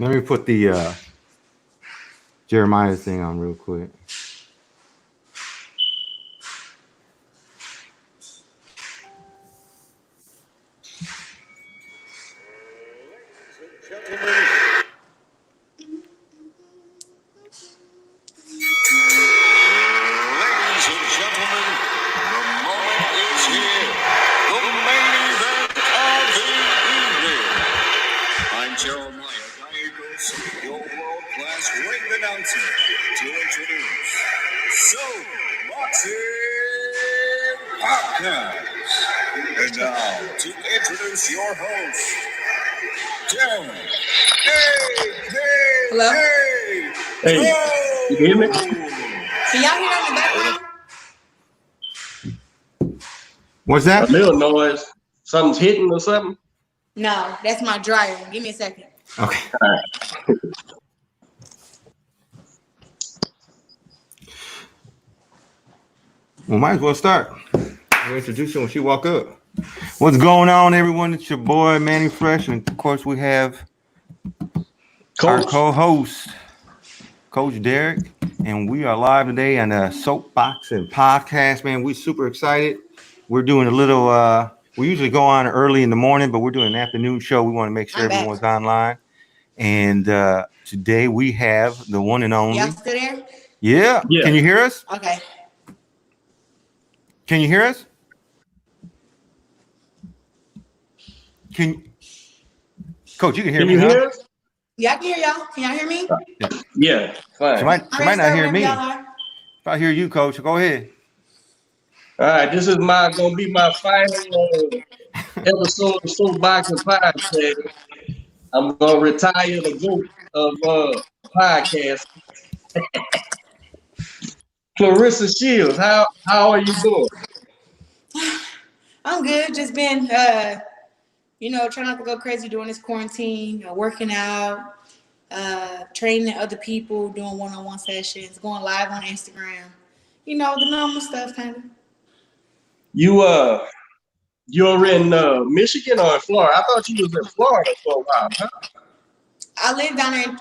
Let me put the Jeremiah thing on real quick. Ladies and gentlemen, the moment is here. The main event of the evening. I'm Jeremiah Gallegos, your world-class ring announcer, to introduce Boxing Podcast. And now, to introduce your host, Jeremy. Hello? Hey, you hear me? Can y'all hear in the background? What's A that? little noise. Something's hitting or something? No, that's my dryer. Give me a second. Okay. All right. Well, might as well start. We'll introduce her when she walk up. What's going on, everyone? It's your boy Manny Fresh, and of course we have our Coach, co-host, Coach Derek, and we are live today on the Soapbox and Podcast. Man, we're super excited. We're doing a little. We usually go on early in the morning, but we're doing an afternoon show. We want to make sure I'm back. everyone's online. And today we have the one and only. Y'all still there? Yeah. Yeah. Can you hear us? Okay. Can you hear us? Coach, you can hear can me, you huh? hear us? Yeah, I can hear y'all. Can y'all hear me? Yeah, fine. She might not hear me. Y'all are. If I hear you, Coach, go ahead. All right, this is gonna be my final episode of Soapbox and Podcast. I'm gonna retire the GOAT of podcast. Claressa Shields, how are you doing? I'm good. Just been, trying not to go crazy during this quarantine, working out, training other people, doing one-on-one sessions, going live on Instagram. The normal stuff, kind of. You're in Michigan or in Florida? I thought you was in Florida for a while, huh? I lived down there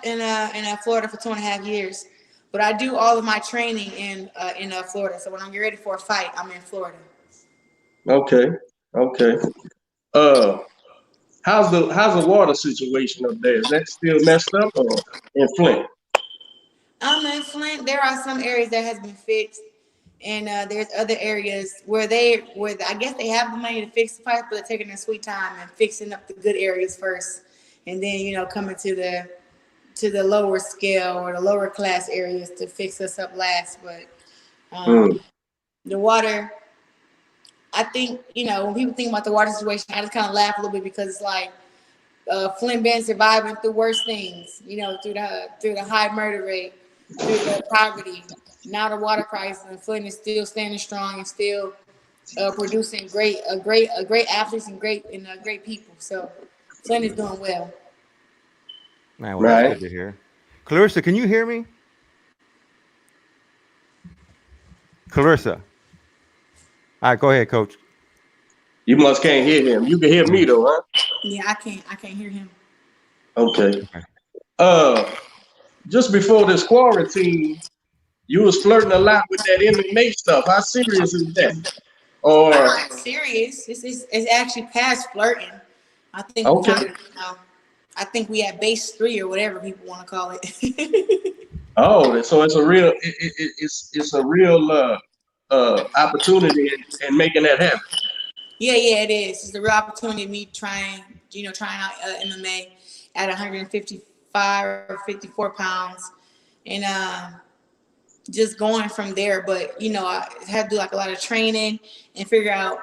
in Florida for 2.5 years, but I do all of my training in Florida. So when I'm getting ready for a fight, I'm in Florida. Okay. How's the water situation up there? Is that still messed up or in Flint? I'm in Flint. There are some areas that has been fixed, and there's other areas where I guess they have the money to fix the pipe, but they're taking their sweet time and fixing up the good areas first, and then coming to the lower scale or the lower class areas to fix us up last. But the water, I think when people think about the water situation, I just kind of laugh a little bit because it's like Flint been surviving through worse things, through the high murder rate, through the poverty. Now the water crisis, and Flint is still standing strong and still producing great athletes and great people. So Flint is doing well. Man, well, that's good to hear. Claressa, can you hear me? Claressa. All right, go ahead, Coach. You must can't hear him. You can hear me though, huh? Yeah, I can't hear him. Okay. Just before this quarantine, you was flirting a lot with that MMA stuff. How serious is that? Or I'm not serious. It's actually past flirting. I think okay. I think we at base 3 or whatever people want to call it. Oh, so it's a real it's a real opportunity in making that happen. Yeah, it is. It's a real opportunity of me trying out MMA at 155 or 54 pounds, and just going from there. But I had to do like a lot of training and figure out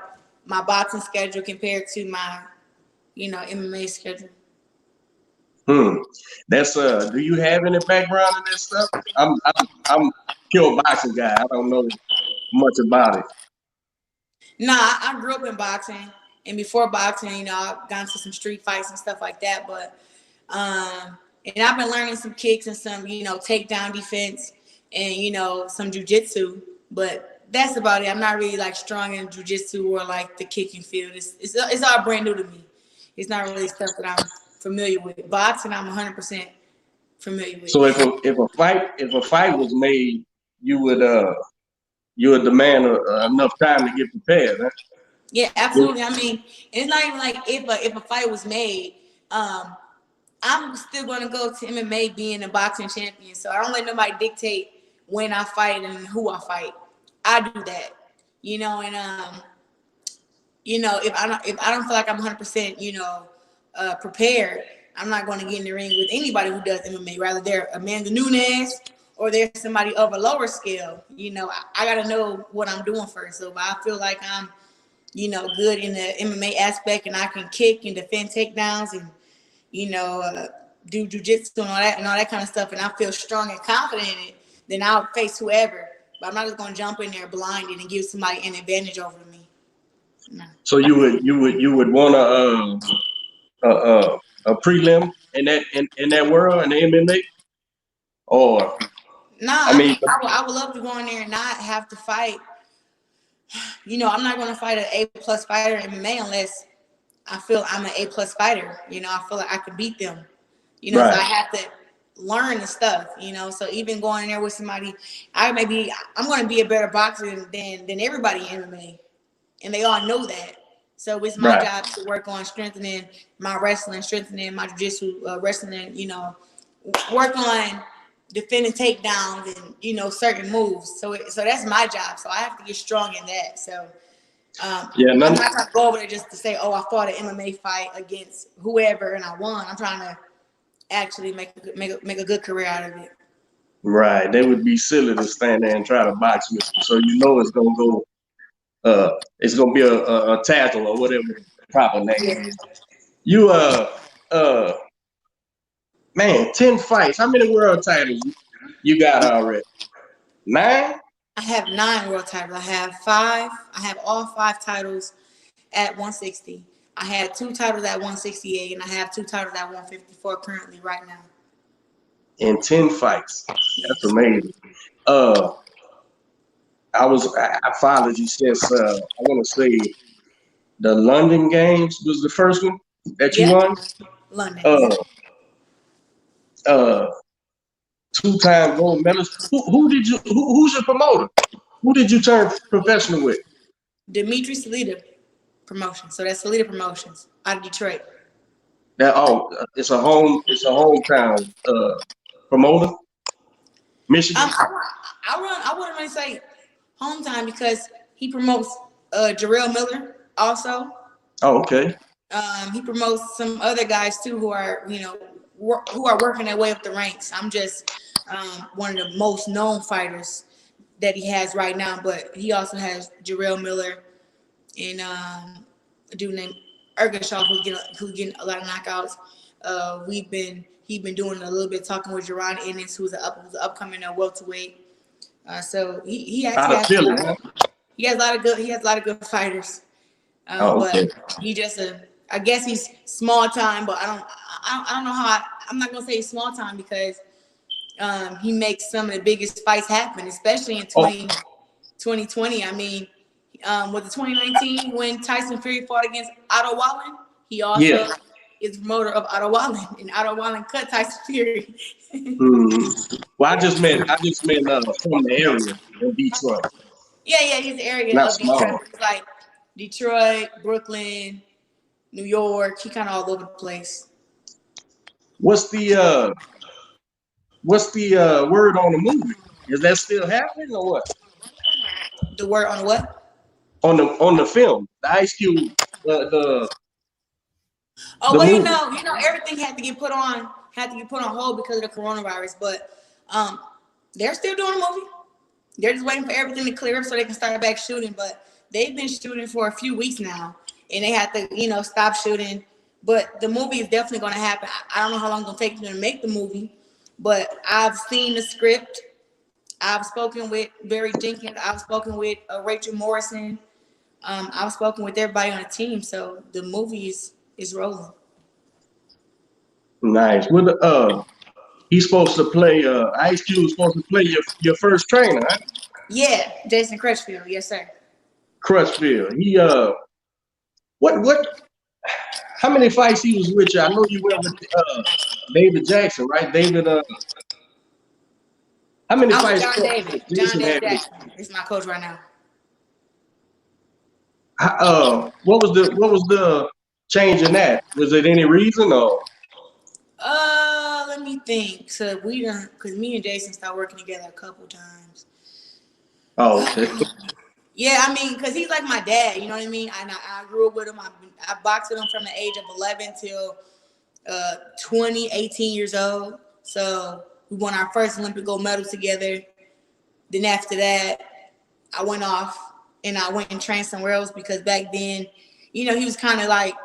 my boxing schedule compared to my MMA schedule. That's do you have any background in this stuff? I'm pure boxing guy. I don't know much about it. Nah, I grew up in boxing, and before boxing, I've gone to some street fights and stuff like that. But and I've been learning some kicks and some takedown defense and some jujitsu. But that's about it. I'm not really like strong in jujitsu or like the kicking field. It's all brand new to me. It's not really stuff that I'm familiar with. Boxing, I'm 100% familiar with. So if a fight was made, you would demand enough time to get prepared, huh? Yeah, absolutely. I mean, it's not even like if a fight was made, um, I'm still gonna go to MMA being a boxing champion. So I don't let nobody dictate when I fight and who I fight. I do that, and if I don't feel like I'm 100%, prepared, I'm not going to get in the ring with anybody who does MMA. Rather they're Amanda Nunes or there's somebody of a lower scale. I got to know what I'm doing first. So if I feel like I'm, good in the MMA aspect and I can kick and defend takedowns and you know, uh, do jujitsu and all that kind of stuff, and I feel strong and confident in it, then I'll face whoever. But I'm not just gonna jump in there blinded and give somebody an advantage over me. No. So you would want a prelim in that world in the MMA, or Nah, I I mean, mean, I would love to go in there and not have to fight. I'm not gonna fight an A+ fighter in MMA unless I feel I'm an A+ fighter. I feel like I could beat them. So I right, have to learn the stuff. So even going in there with somebody, I'm going to be a better boxer than everybody in MMA, and they all know that. So it's my right. job to work on strengthening my wrestling, strengthening my jiu-jitsu, wrestling. Work on defending takedowns and certain moves. So that's my job. So I have to get strong in that. So Yeah, I'm none. not trying to go over there just to say, oh, I fought an MMA fight against whoever and I won. I'm trying to actually make a good career out of it. Right, they would be silly to stand there and try to box with you. So it's gonna go. It's gonna be a tackle or whatever the proper name Yeah. is. You uh man, 10 fights. How many world titles you got already? 9? I have 9 world titles. I have five. I have all 5 titles at 160. I had 2 titles at 168, and I have 2 titles at 154 currently right now. In 10 fights. That's Yes. amazing. Uh, I followed you since I want to say the London Games was the first one that you Yep. won. London. Uh, Yep. uh, 2-time gold medalist. Who's your promoter? Who did you turn professional with? Dimitri Salita Promotions. So that's Salita Promotions out of Detroit. It's a hometown promoter, Michigan. I wouldn't really say hometown because he promotes Jarrell Miller also. Oh, okay. He promotes some other guys too who are who are working their way up the ranks. I'm just one of the most known fighters that he has right now, but he also has Jarrell Miller and a dude named Ergashaw who's getting a lot of knockouts. He's been doing a little bit talking with Jerron Ennis, who's an upcoming welterweight. So he Out actually of has Philly, huh? he has a lot of good fighters. Oh, But okay. he just I guess he's small time, but I don't know how I'm not gonna say he's small time because he makes some of the biggest fights happen, especially in Oh, 2020. I mean, with the 2019 when Tyson Fury fought against Otto Wallen, he yeah. also is promoter of Otto Wallen, and Otto Wallen cut Tyson Fury. Hmm. Well, I just meant from the area in Detroit, Yeah, he's the area not of Detroit. small. It's like Detroit, Brooklyn, New York. He kind of all over the place. What's the uh, what's the word on the movie? Is that still happening or what? The word on what? On the film, the Ice Cube, the Oh the well, movie. everything had to get put on hold because of the coronavirus. But um, they're still doing a movie. They're just waiting for everything to clear up so they can start back shooting. But they've been shooting for a few weeks now, and they had to, stop shooting. But the movie is definitely going to happen. I don't know how long it's going to take them to make the movie, but I've seen the script. I've spoken with Barry Jenkins. I've spoken with Rachel Morrison. I've spoken with everybody on the team. So the movie is rolling. Nice. He's supposed to play. Ice Cube's supposed to play your first trainer, huh? Yeah, Jason Crutchfield. Yes, sir. Crutchfield. What? How many fights he was with you? I know you went with. David Jackson, right? David, how many I'm with fights John David. John Jason David had? Jackson is my coach right now. What was the change in that? Was it any reason or? Let me think. So we done, cause me and Jason started working together a couple times. Oh, okay. Yeah, I mean, cause he's like my dad. You know what I mean? I grew up with him. I boxed with him from the age of 11 till 20, 18 years old. So we won our first Olympic gold medal together. Then after that, I went off and I went and trained somewhere else because back then, you know, he was kind of like,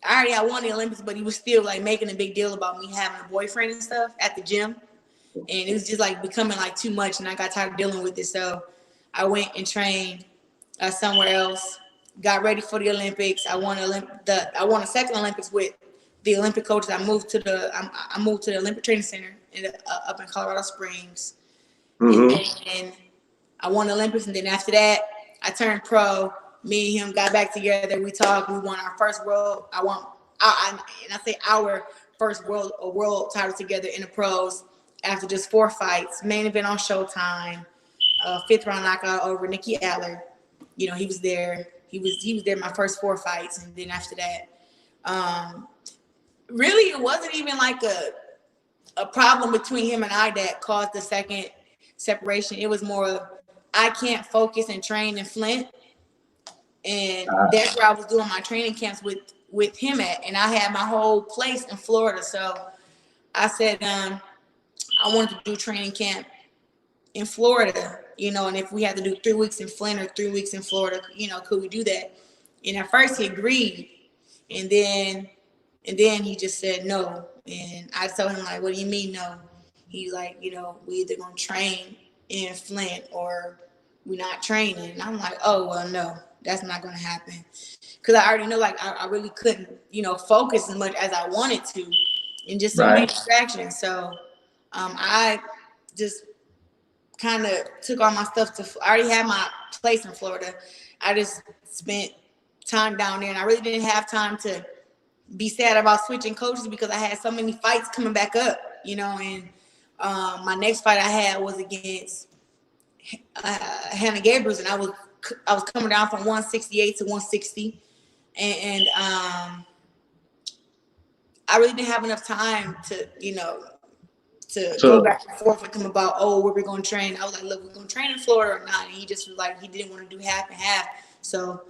I won the Olympics, but he was still like making a big deal about me having a boyfriend and stuff at the gym. And it was just like becoming like too much and I got tired of dealing with it. So I went and trained somewhere else, got ready for the Olympics. I won a second Olympics with the Olympic coaches. I moved to the Olympic Training Center up in Colorado Springs. And Mm-hmm. then I won the Olympics, and then after that, I turned pro. Me and him got back together. We talked. We won our first world. I say our first world title together in the pros after just 4 fights. Main event on Showtime. Fifth round knockout over Nicky Adler. You know, he was there. He was there my first 4 fights, and then after that, really, it wasn't even like a problem between him and I that caused the second separation. It was more of I can't focus and train in Flint, and that's where I was doing my training camps with him at, and I had my whole place in Florida. So I said I wanted to do training camp in Florida, you know, and if we had to do 3 weeks in Flint or 3 weeks in Florida, you know, could we do that? And at first he agreed, and then he just said no. And I told him, like, what do you mean no? He's like, you know, we either gonna train in Flint or we're not training. And I'm like, oh well, no, that's not gonna happen. Cause I already know, like, I really couldn't, you know, focus as much as I wanted to, and just so many Right. distractions. So I just kind of took all my stuff I already had my place in Florida. I just spent time down there, and I really didn't have time to be sad about switching coaches because I had so many fights coming back up, you know. And my next fight I had was against Hannah Gabriels, and I was coming down from 168 to 160, and I really didn't have enough time to, you know, to go So back and forth with him about, oh, where we're going to train. I was like, look, we're going to train in Florida or not. And he just was like, he didn't want to do half and half. So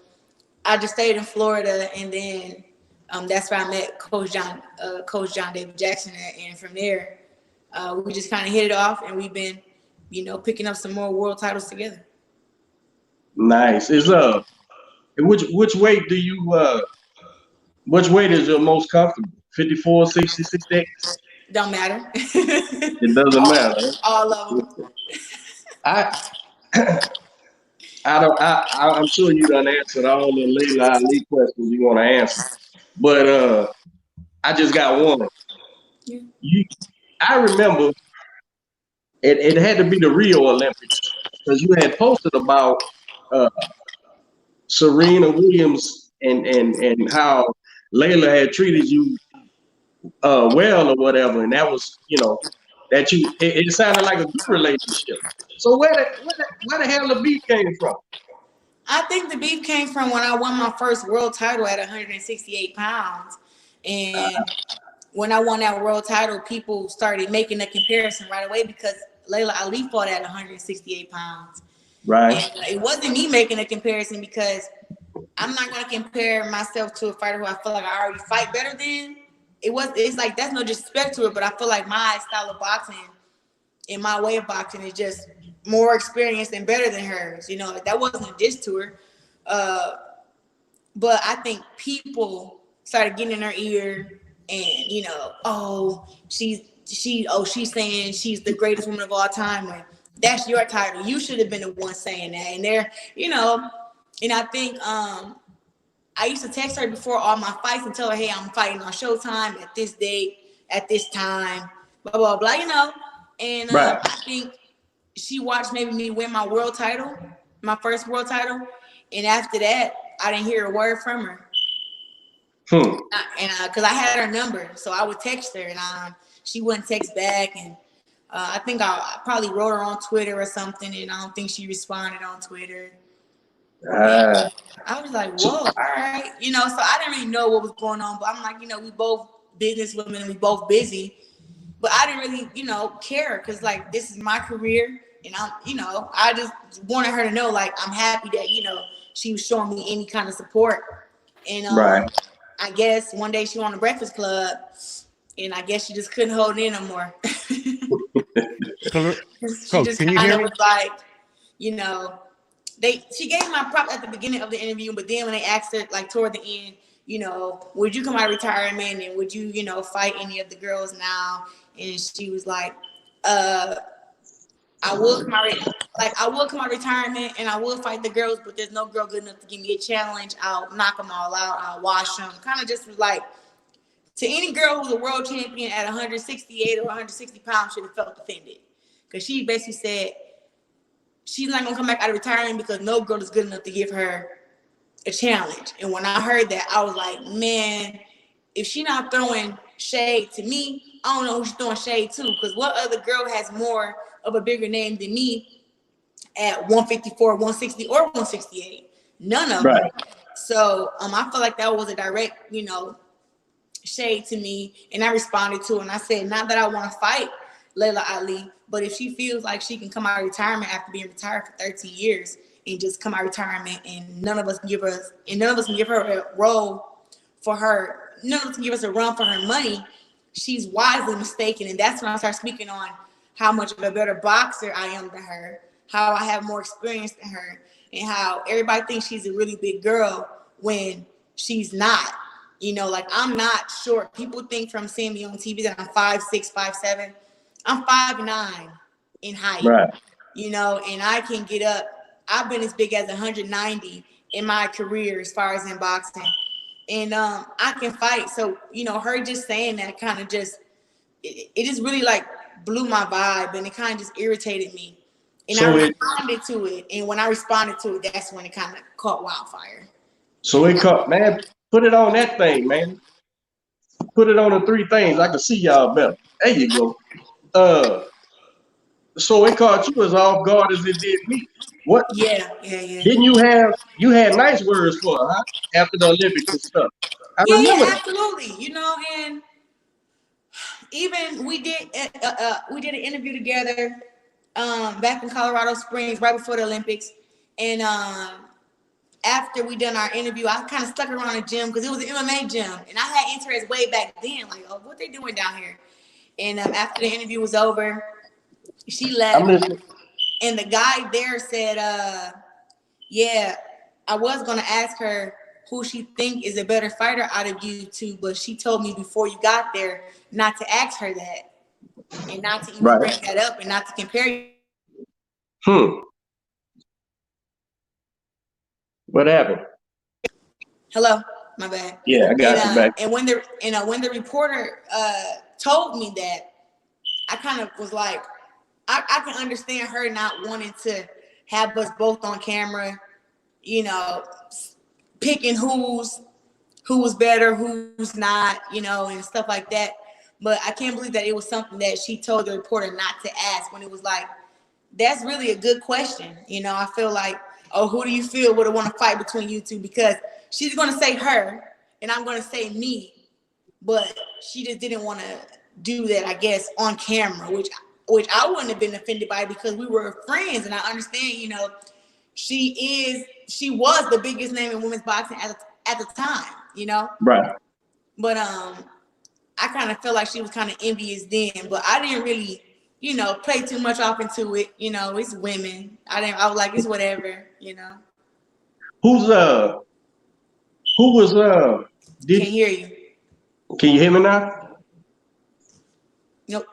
I just stayed in Florida, and then that's where I met Coach John David Jackson at. And from there, we just kind of hit it off, and we've been, you know, picking up some more world titles together. nice. Which weight do you which weight is your most comfortable? 54, 60, 68? Don't matter. It doesn't matter. all of them. I I don't I'm sure you done answered all the Layla Ali questions you want to answer. But I just got one. Yeah. You I remember it had to be the Rio Olympics because you had posted about uh, Serena Williams and how Layla had treated you well or whatever, and that was, you know, that it sounded like a good relationship. So where the hell the beef came from? I think the beef came from when I won my first world title at 168 pounds. And when I won that world title, people started making a comparison right away because Layla Ali fought at 168 pounds. Right, And it wasn't me making a comparison because I'm not going to compare myself to a fighter who I feel like I already fight better than. It's like, that's no disrespect to her, but I feel like my style of boxing and my way of boxing is just more experienced and better than hers. You know, like, that wasn't a diss to her. But I think people started getting in her ear and, you know, oh, she's saying she's the greatest woman of all time. And that's your title. You should have been the one saying that. And they're, you know, and I think I used to text her before all my fights and tell her, hey, I'm fighting on Showtime at this date, at this time, blah, blah, blah, you know. And right. I think she watched maybe me win my world title, my first world title. And after that, I didn't hear a word from her. Hmm. And because I had her number, so I would text her, and she wouldn't text back, and I think I probably wrote her on Twitter or something, and I don't think she responded on Twitter. Ah. I was like, So, whoa, all right, so I didn't really know what was going on, but I'm like, we both business women and we both busy, but I didn't really, care because like this is my career, and I just wanted her to know like I'm happy that she was showing me any kind of support, and right. I guess one day she went on the Breakfast Club, and I guess she just couldn't hold it in no more. She Coach, just can you kind hear of me? was like, you know, she gave my prop at the beginning of the interview, but then when they asked her like toward the end, would you come out of retirement and would you, fight any of the girls now? And she was like, I will come out I will come out of retirement and I will fight the girls, but there's no girl good enough to give me a challenge. I'll knock them all out. I'll wash them. Kind of just was like, to any girl who's a world champion at 168 or 160 pounds should have felt offended. Because she basically said she's not going to come back out of retirement because no girl is good enough to give her a challenge. And when I heard that, I was like, man, if she's not throwing shade to me, I don't know who she's throwing shade to. Because what other girl has more of a bigger name than me at 154, 160, or 168? None of them. Right. So I feel like that was a direct, shade to me, and I responded to it, and I said, not that I want to fight Layla Ali, but if she feels like she can come out of retirement after being retired for 13 years and just come out of retirement and none of us can give her a role for her, none of us can give us a run for her money, she's wisely mistaken. And that's when I start speaking on how much of a better boxer I am than her, how I have more experience than her, and how everybody thinks she's a really big girl when she's not. Like I'm not short. People think from seeing me on TV that I'm 5'6", 5'7". I'm 5'9" in height. Right. And I can get up. I've been as big as 190 in my career as far as in boxing. And I can fight. So, her just saying that kind of just it just really like blew my vibe, and it kind of just irritated me. And I So it responded to it. And when I responded to it, that's when it kind of caught wildfire. so it caught, man. Put it on that thing, man. Put it on the three things. I can see y'all better. There you go. So it caught you as off guard as it did me. What Yeah. didn't you had nice words for her, huh? After the Olympics and stuff. I remember Yeah, that. absolutely. And even we did an interview together back in Colorado Springs right before the Olympics, and after we done our interview, I kind of stuck around the gym because it was an MMA gym, and I had interest way back then, like, oh, what they doing down here? And after the interview was over, she I'm left, listening. and the guy there said, yeah, I was gonna ask her who she think is a better fighter out of you two, but she told me before you got there not to ask her that and not to even Right. bring that up and not to compare you. Hmm. What happened? Hello, my bad. Yeah, I got you back. And when the reporter told me that, I kind of was like, I can understand her not wanting to have us both on camera, you know, picking who was better, who's not, and stuff like that. But I can't believe that it was something that she told the reporter not to ask when it was like, that's really a good question. I feel like, oh, who do you feel would have won a fight between you two? Because she's going to say her and I'm going to say me, but she just didn't want to do that, I guess, on camera, which I wouldn't have been offended by because we were friends. And I understand, she was the biggest name in women's boxing at the time. Right. But I kind of felt like she was kind of envious then, but I didn't really, play too much off into it. It's women. I was like, it's whatever. Who's who was did Can't hear you. can you hear me now? Nope.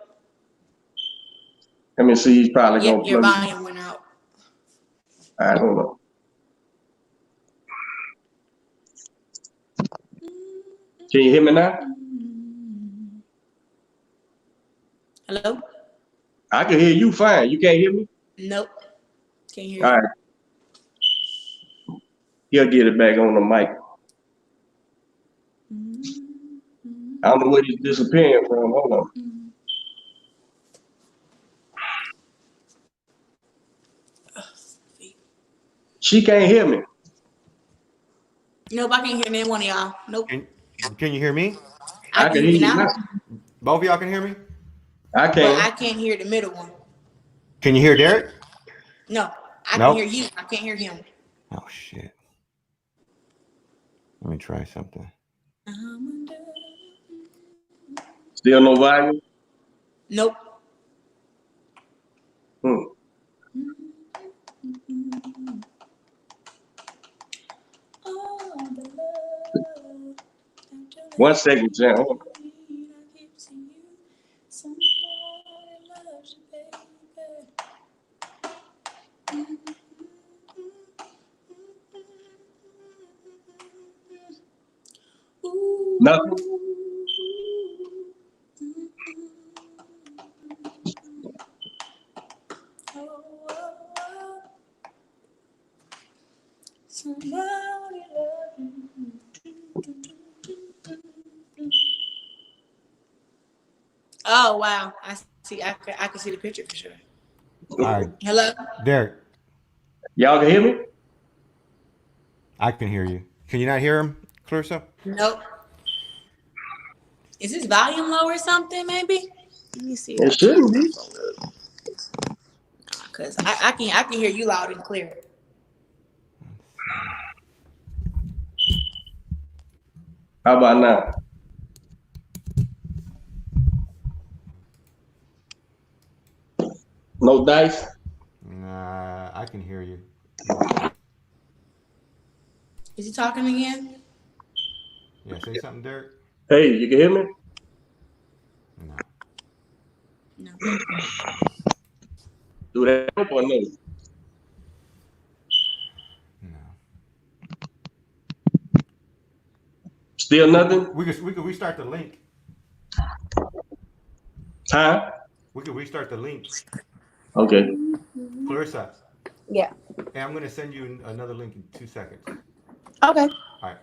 Let me see, he's probably Yep, gonna your plug it. volume went out. I don't know. Can you hear me now? Hello? I can hear you fine. You can't hear me? Nope. Can't hear All you. right. He'll get it back on the mic. I don't know where he's disappearing from. Hold on. She can't hear me. Nope, I can't hear any one of y'all. Nope. Can you hear me? I I can can hear hear you you now, now. Both of y'all can hear me? I but can. I can't hear the middle one. Can you hear Derek? No, I can hear Nope. you. I can't hear him. Oh shit. Let me try something. Still no volume? Nope. Hmm. One second, Jen. Hold on. Nothing. Oh wow, I see. I can see the picture for sure. All right, Hello. Derek, Y'all can hear me? I can hear you. Can you not hear him, Clarissa? Nope. Is his volume low or something? Maybe. Let me see if It I turn shouldn't my be. phone up. Cause I can hear you loud and clear. How about now? No dice? Nah, I can hear you mostly. Is he talking again? Yeah, say something, Derek. Hey, you can hear me? No, No. Do that or no? no. Still nothing? We could restart the link. Huh? We could restart the link, Okay. Clarissa. Yeah. Hey, I'm gonna send you another link in 2 seconds. Okay. All right.